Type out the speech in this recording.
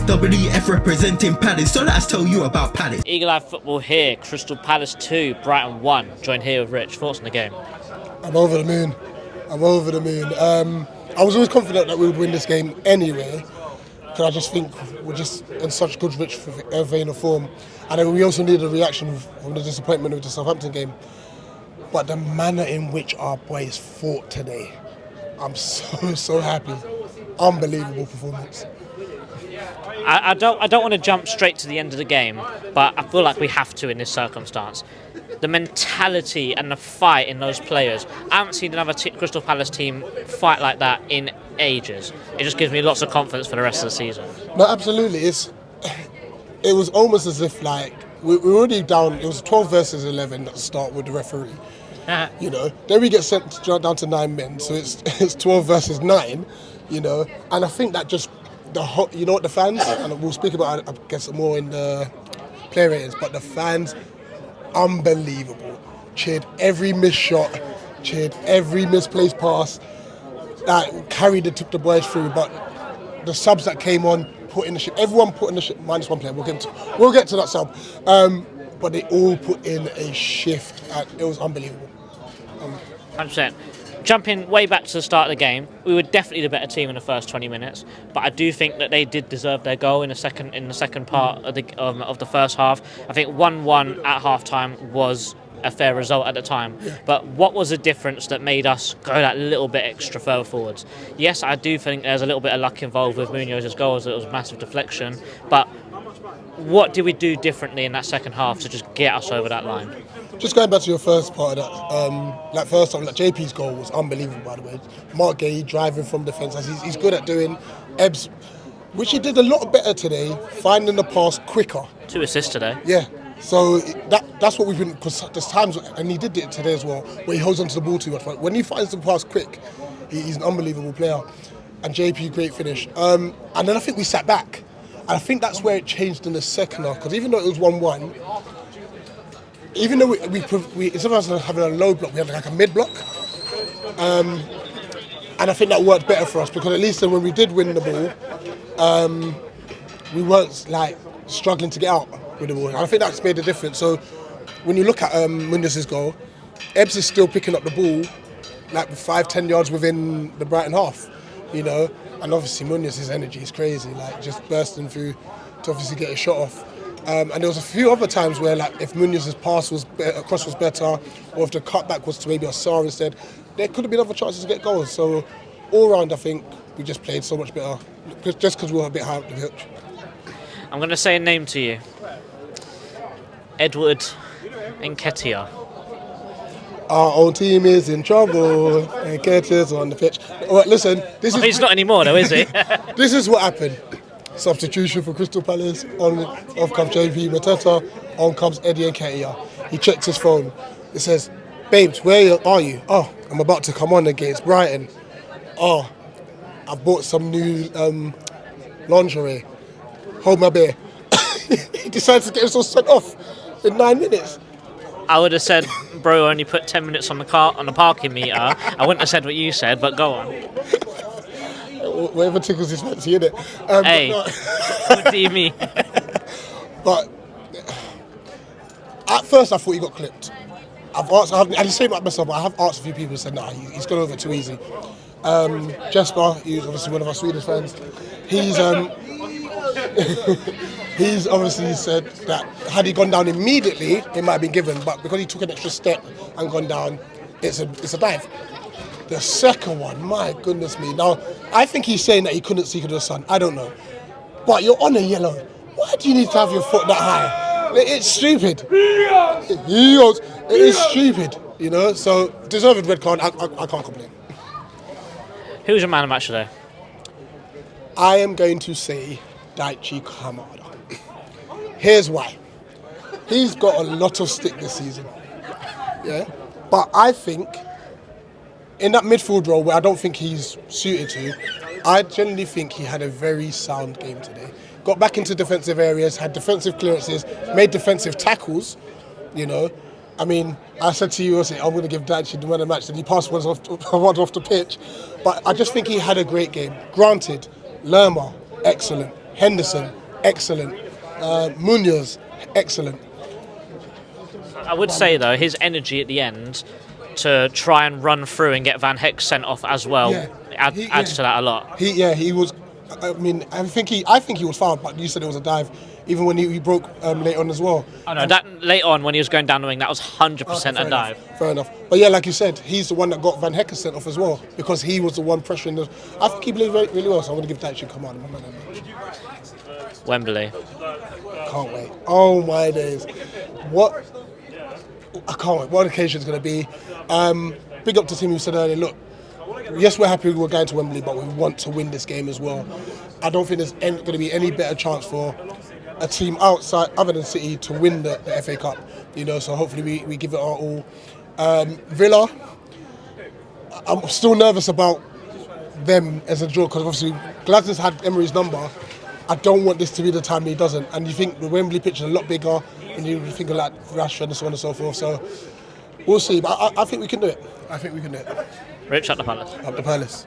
WF representing Palace, so let's tell you about Palace. Eagle Eye Football here, Crystal Palace 2, Brighton 1. Joined here with Rich. Thoughts on the game? I'm over the moon. I was always confident that we would win this game anyway, because I just think we're just in such good rich vein of form. And then we also need a reaction from the disappointment of the Southampton game. But the manner in which our boys fought today, I'm so happy. Unbelievable performance. I don't want to jump straight to the end of the game, but I feel like we have to in this circumstance. The mentality and the fight in those players. I haven't seen another Crystal Palace team fight like that in ages. It just gives me lots of confidence for the rest of the season. No, absolutely. It was almost as if like we were already down. It was 12 versus 11 at the start with the referee. You know, then we get sent down to 9 men, so it's 12 versus 9. You know, and I think that just the fans, and we'll speak about it, I guess, more in the player ratings, but the fans, unbelievable. Cheered every missed shot, cheered every misplaced pass, took the boys through. But the subs that came on, put in the ship. Everyone put in the ship, minus one player. We'll get to that sub. But they all put in a shift. It was unbelievable. 100%. Jumping way back to the start of the game, we were definitely the better team in the first 20 minutes, but I do think that they did deserve their goal in the second part of the first half. I think 1-1 at half-time was a fair result at the time. Yeah. But what was the difference that made us go that little bit extra further forwards? Yes, I do think there's a little bit of luck involved with Munoz's goals. It was a massive deflection, but what did we do differently in that second half to just get us over that line? Just going back to your first part of that, first time, JP's goal was unbelievable, by the way. Mark Gay driving from defence, as he's good at doing. Ebbs, which he did a lot better today, finding the pass quicker. 2 assists today. Yeah, so that's what we've been, because there's times, and he did it today as well, where he holds onto the ball too much. But when he finds the pass quick, he's an unbelievable player. And JP, great finish. And then I think we sat back. And I think that's where it changed in the second half, because even though it was 1-1, even though we instead of us having a low block, we had like a mid block, and I think that worked better for us, because at least then when we did win the ball, we weren't like struggling to get out with the ball. And I think that's made a difference. So when you look at Mundus's goal, Ebbs is still picking up the ball like 5-10 yards within the Brighton half, you know. And obviously Munus's energy is crazy, like just bursting through to obviously get a shot off. And there was a few other times where, like, if Munoz's pass was cross was better, or if the cutback was to maybe Assar instead, there could have been other chances to get goals. So all round, I think we just played so much better, just because we were a bit high up the pitch. I'm going to say a name to you. Edward Nketiah. Our own team is in trouble. Nketiah's on the pitch. Well, listen, he's not anymore, though, is he? This is what happened. Substitution for Crystal Palace. Off comes JP Mateta. On comes Eddie Nketiah. He checks his phone. It says, "Babes, where are you?" "Oh, I'm about to come on against Brighton." "Oh, I bought some new lingerie. Hold my beer." He decides to get himself sent off in 9 minutes. I would have said, bro, only put 10 minutes on the parking meter. I wouldn't have said what you said, but go on. Whatever tickles his fancy, innit? Hey, what do you mean? But at first I thought he got clipped. I didn't say it myself, but I have asked a few people who said, nah, he's gone over too easy. Jesper, who's obviously one of our Swedish fans, he's obviously said that had he gone down immediately, it might have been given, but because he took an extra step and gone down, it's a dive. The second one, my goodness me. Now, I think he's saying that he couldn't see the sun. I don't know. But you're on a yellow. Why do you need to have your foot that high? It's stupid. It is stupid, you know? So, deserved red card, I can't complain. Who's your man of the match today? I am going to say Daichi Kamada. Here's why. He's got a lot of stick this season. Yeah? But I think in that midfield role where I don't think he's suited to, I generally think he had a very sound game today. Got back into defensive areas, had defensive clearances, made defensive tackles, you know. I mean, I said to you, I'm going to give Daichi the man of the match, and he passed one off the pitch. But I just think he had a great game. Granted, Lerma, excellent. Henderson, excellent. Munoz, excellent. I would say though, his energy at the end to try and run through and get Van Heck sent off as well adds to that a lot. He was. I mean, I think he was fouled, but you said it was a dive. Even when he broke late on as well. Oh no, that late on when he was going down the wing, that was 100% a dive. Fair enough. But yeah, like you said, he's the one that got Van Hekken sent off as well because he was the one pressuring the. I think he played really well, so I'm going to give that come on. Wembley. Can't wait. Oh my days. What? I can't wait. What occasion is going to be? Big up to Tim who said earlier, look, yes, we're happy we're going to Wembley, but we want to win this game as well. I don't think there's going to be any better chance for a team outside, other than City, to win the FA Cup. You know, so hopefully we give it our all. Villa, I'm still nervous about them as a draw because obviously Glasnow's had Emery's number. I don't want this to be the time he doesn't. And you think the Wembley pitch is a lot bigger, and you think of like Rashford and so on and so forth. So we'll see. But I think we can do it. I think we can do it. Rich, at the Palace. Up the Palace.